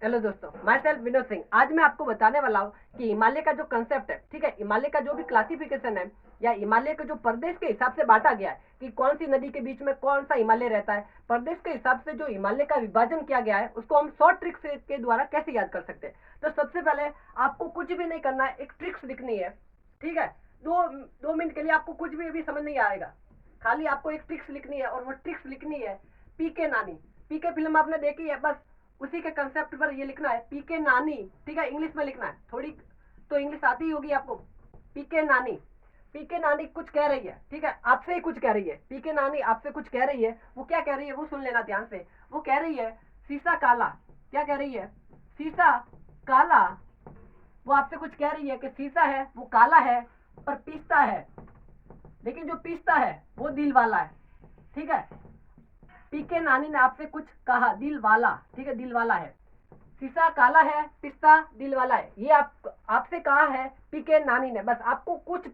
Hello दोस्तों, my self Vinod Singh. आज मैं आपको बताने वाला हूँ कि हिमालय का जो कंसेप्ट है, ठीक है, हिमालय का जो भी क्लासिफिकेशन है या हिमालय के जो प्रदेश के हिसाब से बांटा गया है कि कौन सी नदी के बीच में कौन सा हिमालय रहता है, प्रदेश के हिसाब से जो हिमालय का विभाजन किया गया है उसको हम शॉर्ट ट्रिक्स के द्वारा कैसे याद कर सकते हैं। तो सबसे पहले आपको कुछ भी नहीं करना है, एक ट्रिक्स लिखनी है, ठीक है। दो दो मिनट के लिए आपको कुछ भी अभी समझ नहीं आएगा, खाली आपको एक ट्रिक्स लिखनी है और वो ट्रिक्स लिखनी है पीके नानी। पीके फिल्म आपने देखी है, बस उसी के कंसेप्ट पर ये लिखना है पीके नानी, ठीक है। इंग्लिश में लिखना है, थोड़ी तो इंग्लिश आती ही होगी आपको। पीके नानी, पीके नानी कुछ कह रही है, ठीक है, आपसे ही कुछ कह रही है। पीके नानी आपसे कुछ कह रही है, वो क्या कह रही है वो सुन लेना ध्यान से। वो कह रही है शीशा काला। क्या कह रही है? शीशा काला। वो आपसे कुछ कह रही है कि शीशा है वो काला है पर पीसता है, लेकिन जो पीसता है वो दिल वाला है, ठीक है। पीके नानी ने आपसे कुछ कहा, दिल वाला, ठीक है, दिल वाला है। शीशा काला है, पिस्ता दिल वाला है, ये आपसे कहा है पीके नानी ने। बस आपको कुछ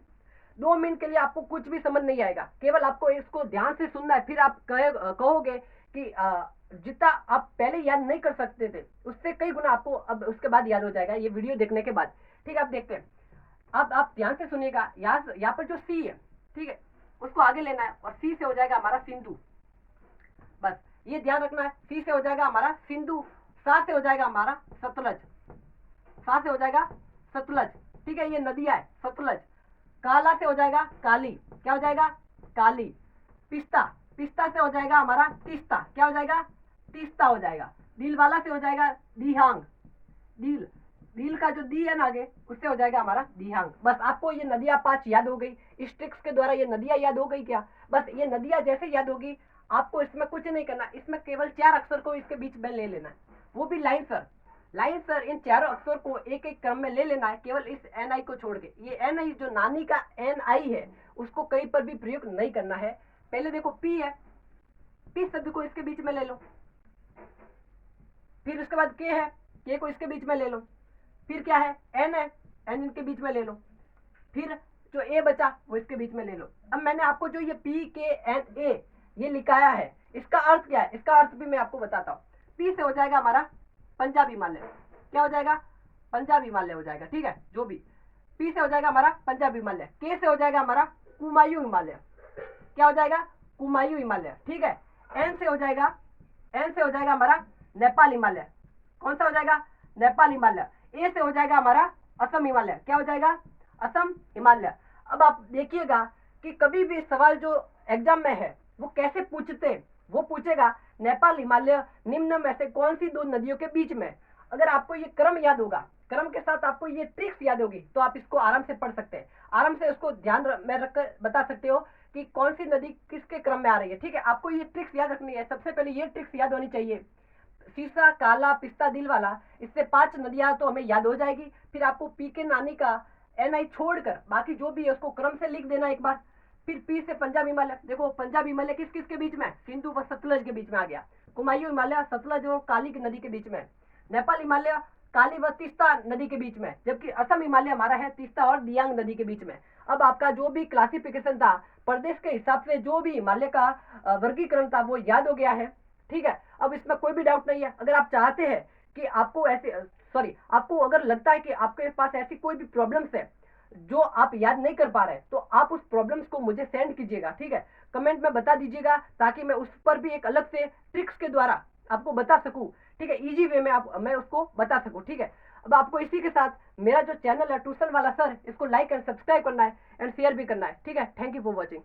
2 मिनट के लिए आपको कुछ भी समझ नहीं आएगा, केवल आपको इसको ध्यान से सुनना है। फिर आप कहोगे कि जितना आप पहले याद नहीं कर सकते थे उससे कई गुना आपको अब उसके बाद याद हो जाएगा, ये वीडियो देखने के बाद, ठीक है। आप देखते हैं, अब आप ध्यान से सुनिएगा। यहाँ पर जो सी है, ठीक है, उसको आगे लेना है और सी से हो जाएगा हमारा सिंधु। बस ये ध्यान रखना है, सी से हो जाएगा हमारा सिंधु, सा से हो जाएगा हमारा सतलज, सा से हो जाएगा सतलज, ठीक है, ये नदियां है सतलज। काला से हो जाएगा काली, क्या हो जाएगा? काली। पिस्ता, पिस्ता से हो जाएगा हमारा तीस्ता, क्या हो जाएगा? तीस्ता हो जाएगा। दिल वाला से हो जाएगा दिहांग, दिल, दिल का जो दी है ना आगे, उससे हो जाएगा हमारा दिहांग। बस आपको ये नदियां 5 याद हो गई, इस ट्रिक्स के द्वारा ये नदियां याद हो गई क्या? बस ये नदियां जैसे याद होगी, आपको इसमें कुछ नहीं करना, इसमें केवल 4 अक्षर को इसके बीच में ले लेना है, वो भी लाइन सर, लाइन सर। इन चारों अक्षर को एक एक क्रम में ले लेना है, केवल इस एन आई को छोड़ के। ये एन आई जो नानी का एन आई है उसको कहीं पर भी प्रयोग नहीं करना है। पहले देखो पी है, पी शब्द को इसके बीच में ले लो, फिर उसके बाद के है, के को इसके बीच में ले लो, फिर क्या है? एन है, एन इनके बीच में ले लो, फिर जो ए बचा वो इसके बीच में ले लो। अब मैंने आपको जो ये पी के एन ए ये लिखाया है, इसका अर्थ क्या है? इसका अर्थ भी मैं आपको बताता हूँ। पी से हो जाएगा हमारा पंजाब हिमालय, क्या हो जाएगा? पंजाब हिमालय हो जाएगा, ठीक है, जो भी। पी से हो जाएगा हमारा पंजाब हिमालय। के से हो जाएगा हमारा कुमायूं हिमालय, क्या हो जाएगा? कुमायूं हिमालय, ठीक है। एन से हो जाएगा, एन से हो जाएगा हमारा नेपाल हिमालय, कौन सा हो जाएगा? नेपाल हिमालय। ए से हो जाएगा हमारा असम हिमालय, क्या हो जाएगा? असम हिमालय। अब आप देखिएगा कि कभी भी सवाल जो एग्जाम में है वो कैसे पूछते, वो पूछेगा नेपाल हिमालय निम्न में से कौन सी 2 नदियों के बीच में। अगर आपको ये क्रम याद होगा, क्रम के साथ आपको ये ट्रिक्स याद होगी, तो आप इसको आराम से पढ़ सकते हैं, आराम से उसको ध्यान में रखकर बता सकते हो कि कौन सी नदी किसके क्रम में आ रही है, ठीक है। आपको ये ट्रिक्स याद रखनी है, सबसे पहले ये ट्रिक्स याद होनी चाहिए, शीशा काला पिस्ता दिल वाला। इससे 5 नदियां तो हमें याद हो जाएगी। फिर आपको पी के नानी का एन आई छोड़कर बाकी जो भी है उसको क्रम से लिख देना एक बार। फिर पी से पंजाब हिमालय, देखो पंजाब हिमालय किस किस के बीच में? सिंधु व सतलज के बीच में आ गया। कुमायूं हिमालय सतलज और काली की नदी के बीच में। नेपाल हिमालय काली व तीस्ता नदी के बीच में, जबकि असम हिमालय हमारा है तीस्ता और दियांग नदी के बीच में। अब आपका जो भी क्लासिफिकेशन था प्रदेश के हिसाब से, जो भी हिमालय का वर्गीकरण था वो याद हो गया है, ठीक है। अब इसमें कोई भी डाउट नहीं है। अगर आप चाहते हैं कि आपको ऐसे सॉरी आपको अगर लगता है कि आपके पास ऐसी कोई भी प्रॉब्लम्स है जो आप याद नहीं कर पा रहे, तो आप उस प्रॉब्लम्स को मुझे सेंड कीजिएगा, ठीक है, कमेंट में बता दीजिएगा, ताकि मैं उस पर भी एक अलग से ट्रिक्स के द्वारा आपको बता सकूं, ठीक है, इजी वे में मैं उसको बता सकूं, ठीक है। अब आपको इसी के साथ मेरा जो चैनल है ट्यूशन वाला सर, इसको लाइक एंड सब्सक्राइब करना है एंड शेयर भी करना है, ठीक है। Thank you for watching.